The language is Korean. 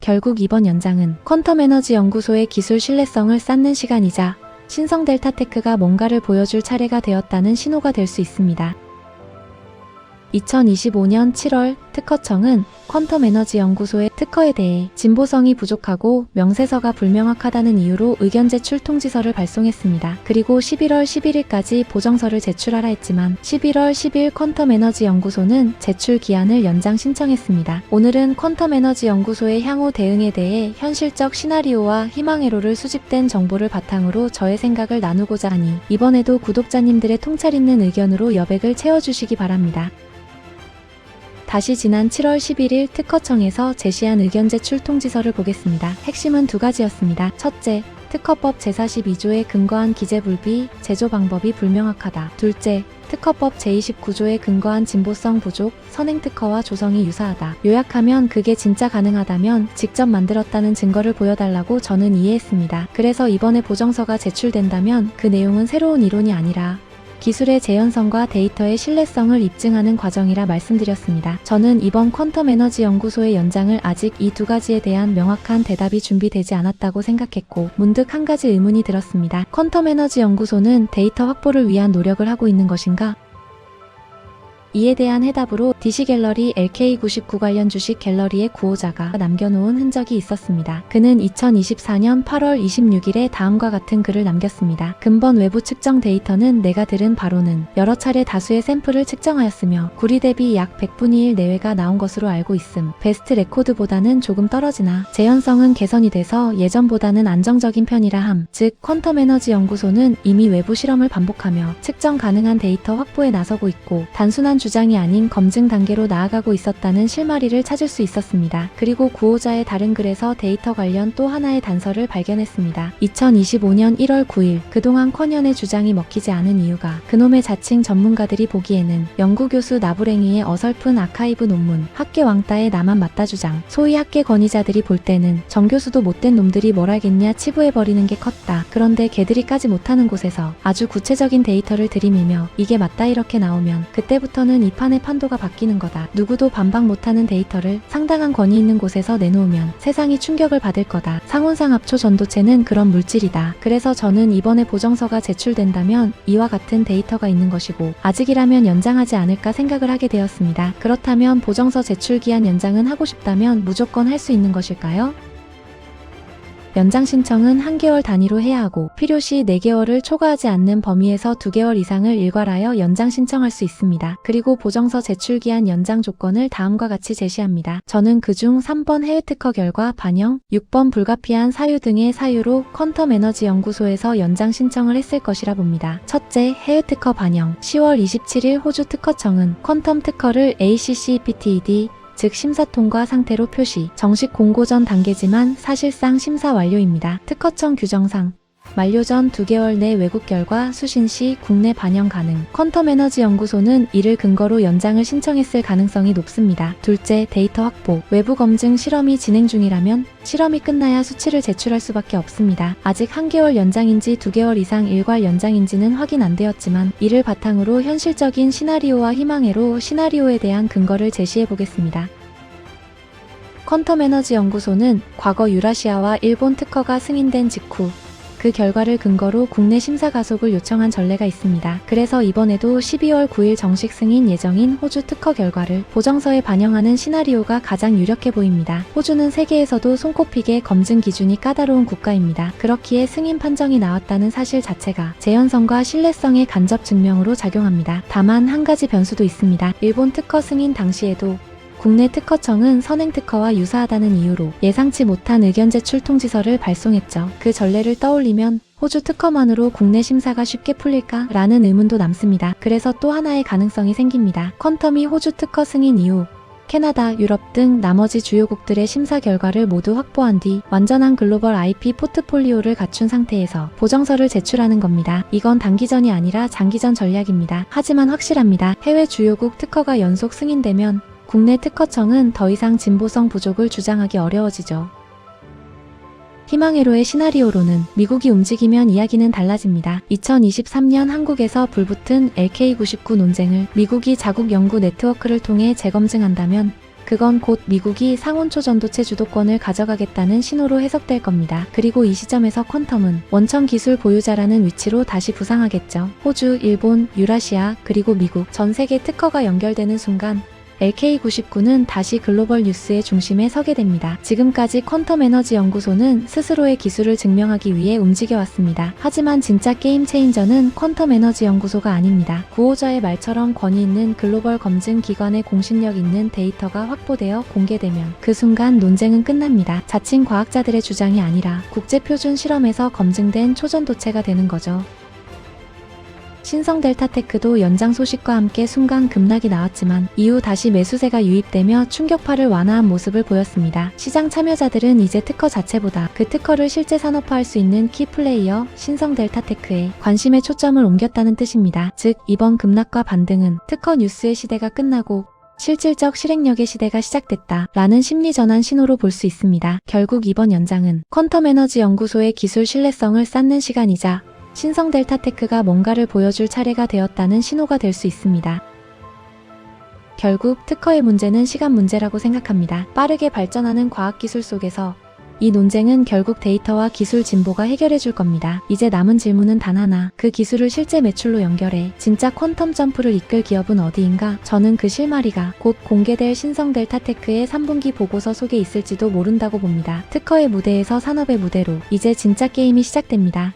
결국 이번 연장은 퀀텀 에너지 연구소의 기술 신뢰성을 쌓는 시간이자 신성 델타테크가 뭔가를 보여줄 차례가 되었다는 신호가 될 수 있습니다. 2025년 7월 특허청은 퀀텀 에너지 연구소의 특허에 대해 진보성이 부족하고 명세서가 불명확하다는 이유로 의견 제출 통지서를 발송했습니다. 그리고 11월 11일까지 보정서를 제출하라 했지만 11월 10일 퀀텀 에너지 연구소는 제출 기한을 연장 신청했습니다. 오늘은 퀀텀 에너지 연구소의 향후 대응에 대해 현실적 시나리오와 희망회로를 수집된 정보를 바탕으로 저의 생각을 나누고자 하니 이번에도 구독자님들의 통찰 있는 의견으로 여백을 채워주시기 바랍니다. 다시 지난 7월 11일 특허청에서 제시한 의견 제출 통지서를 보겠습니다. 핵심은 두 가지였습니다. 첫째, 특허법 제42조에 근거한 기재불비, 제조 방법이 불명확하다. 둘째, 특허법 제29조에 근거한 진보성 부족, 선행특허와 조성이 유사하다. 요약하면 그게 진짜 가능하다면 직접 만들었다는 증거를 보여달라고 저는 이해했습니다. 그래서 이번에 보정서가 제출된다면 그 내용은 새로운 이론이 아니라 기술의 재현성과 데이터의 신뢰성을 입증하는 과정이라 말씀드렸습니다. 저는 이번 퀀텀 에너지 연구소의 연장을 아직 이 두 가지에 대한 명확한 대답이 준비되지 않았다고 생각했고 문득 한 가지 의문이 들었습니다. 퀀텀 에너지 연구소는 데이터 확보를 위한 노력을 하고 있는 것인가? 이에 대한 해답으로 DC갤러리 LK99 관련 주식 갤러리의 구호자가 남겨놓은 흔적이 있었습니다. 그는 2024년 8월 26일에 다음과 같은 글을 남겼습니다. 근본 외부 측정 데이터는 내가 들은 바로는 여러 차례 다수의 샘플을 측정하였으며 구리 대비 약 100분의 1 내외가 나온 것으로 알고 있음. 베스트 레코드보다는 조금 떨어지나 재현성은 개선이 돼서 예전보다는 안정적인 편이라 함. 즉 퀀텀 에너지 연구소는 이미 외부 실험을 반복하며 측정 가능한 데이터 확보에 나서고 있고 단순한 주장이 아닌 검증 단계로 나아가고 있었다는 실마리를 찾을 수 있었습니다. 그리고 구호자의 다른 글에서 데이터 관련 또 하나의 단서를 발견했습니다. 2025년 1월 9일 그동안 커년의 주장이 먹히지 않은 이유가 그놈의 자칭 전문가들이 보기에는 연구교수 나부랭이의 어설픈 아카이브 논문, 학계 왕따의 나만 맞다 주장, 소위 학계 권위자들이 볼 때는 정 교수도 못된 놈들이 뭘 알겠냐 치부해버리는 게 컸다. 그런데 걔들이 까지 못하는 곳에서 아주 구체적인 데이터를 들이밀며 이게 맞다 이렇게 나오면 그때부터는 이 판의 판도가 바뀌는 거다. 누구도 반박 못하는 데이터를 상당한 권위 있는 곳에서 내놓으면 세상이 충격을 받을 거다. 상온상 합초 전도체는 그런 물질이다. 그래서 저는 이번에 보정서가 제출된다면 이와 같은 데이터가 있는 것이고 아직이라면 연장하지 않을까 생각을 하게 되었습니다. 그렇다면 보정서 제출 기한 연장은 하고 싶다면 무조건 할 수 있는 것일까요? 연장 신청은 1개월 단위로 해야 하고 필요시 4개월을 초과하지 않는 범위에서 2개월 이상을 일괄하여 연장 신청할 수 있습니다. 그리고 보정서 제출기한 연장 조건을 다음과 같이 제시합니다. 저는 그중 3번 해외 특허 결과 반영, 6번 불가피한 사유 등의 사유로 퀀텀 에너지 연구소에서 연장 신청을 했을 것이라 봅니다. 첫째, 해외 특허 반영. 10월 27일 호주 특허청은 퀀텀 특허를 ACCPTED 즉 심사 통과 상태로 표시. 정식 공고 전 단계지만 사실상 심사 완료입니다. 특허청 규정상 만료 전 2개월 내 외국 결과 수신 시 국내 반영 가능. 퀀텀 에너지 연구소는 이를 근거로 연장을 신청했을 가능성이 높습니다. 둘째, 데이터 확보. 외부 검증 실험이 진행 중이라면 실험이 끝나야 수치를 제출할 수밖에 없습니다. 아직 1개월 연장인지 2개월 이상 일괄 연장인지는 확인 안 되었지만 이를 바탕으로 현실적인 시나리오와 희망회로 시나리오에 대한 근거를 제시해 보겠습니다. 퀀텀 에너지 연구소는 과거 유라시아와 일본 특허가 승인된 직후 그 결과를 근거로 국내 심사 가속을 요청한 전례가 있습니다. 그래서 이번에도 12월 9일 정식 승인 예정인 호주 특허 결과를 보정서에 반영하는 시나리오가 가장 유력해 보입니다. 호주는 세계에서도 손꼽히게 검증 기준이 까다로운 국가입니다. 그렇기에 승인 판정이 나왔다는 사실 자체가 재현성과 신뢰성의 간접 증명으로 작용합니다. 다만 한 가지 변수도 있습니다. 일본 특허 승인 당시에도 국내 특허청은 선행특허와 유사하다는 이유로 예상치 못한 의견 제출 통지서를 발송했죠. 그 전례를 떠올리면 호주 특허만으로 국내 심사가 쉽게 풀릴까? 라는 의문도 남습니다. 그래서 또 하나의 가능성이 생깁니다. 퀀텀이 호주 특허 승인 이후 캐나다, 유럽 등 나머지 주요국들의 심사 결과를 모두 확보한 뒤 완전한 글로벌 IP 포트폴리오를 갖춘 상태에서 보정서를 제출하는 겁니다. 이건 단기전이 아니라 장기전 전략입니다. 하지만 확실합니다. 해외 주요국 특허가 연속 승인되면 국내 특허청은 더 이상 진보성 부족을 주장하기 어려워지죠. 희망회로의 시나리오로는 미국이 움직이면 이야기는 달라집니다. 2023년 한국에서 불붙은 LK99 논쟁을 미국이 자국 연구 네트워크를 통해 재검증한다면 그건 곧 미국이 상온초 전도체 주도권을 가져가겠다는 신호로 해석될 겁니다. 그리고 이 시점에서 퀀텀은 원천 기술 보유자라는 위치로 다시 부상하겠죠. 호주, 일본, 유라시아, 그리고 미국 전 세계 특허가 연결되는 순간 LK99는 다시 글로벌 뉴스의 중심에 서게 됩니다. 지금까지 퀀텀 에너지 연구소는 스스로의 기술을 증명하기 위해 움직여왔습니다. 하지만 진짜 게임 체인저는 퀀텀 에너지 연구소가 아닙니다. 구호저의 말처럼 권위 있는 글로벌 검증 기관의 공신력 있는 데이터가 확보되어 공개되면 그 순간 논쟁은 끝납니다. 자칭 과학자들의 주장이 아니라 국제표준 실험에서 검증된 초전도체가 되는 거죠. 신성 델타테크도 연장 소식과 함께 순간 급락이 나왔지만 이후 다시 매수세가 유입되며 충격파를 완화한 모습을 보였습니다. 시장 참여자들은 이제 특허 자체보다 그 특허를 실제 산업화할 수 있는 키플레이어 신성 델타테크에 관심의 초점을 옮겼다는 뜻입니다. 즉 이번 급락과 반등은 특허 뉴스의 시대가 끝나고 실질적 실행력의 시대가 시작됐다 라는 심리전환 신호로 볼 수 있습니다. 결국 이번 연장은 퀀텀 에너지 연구소의 기술 신뢰성을 쌓는 시간이자 신성 델타테크가 뭔가를 보여줄 차례가 되었다는 신호가 될 수 있습니다. 결국 특허의 문제는 시간 문제라고 생각합니다. 빠르게 발전하는 과학기술 속에서 이 논쟁은 결국 데이터와 기술 진보가 해결해 줄 겁니다. 이제 남은 질문은 단 하나. 그 기술을 실제 매출로 연결해 진짜 퀀텀 점프를 이끌 기업은 어디인가? 저는 그 실마리가 곧 공개될 신성 델타테크의 3분기 보고서 속에 있을지도 모른다고 봅니다. 특허의 무대에서 산업의 무대로 이제 진짜 게임이 시작됩니다.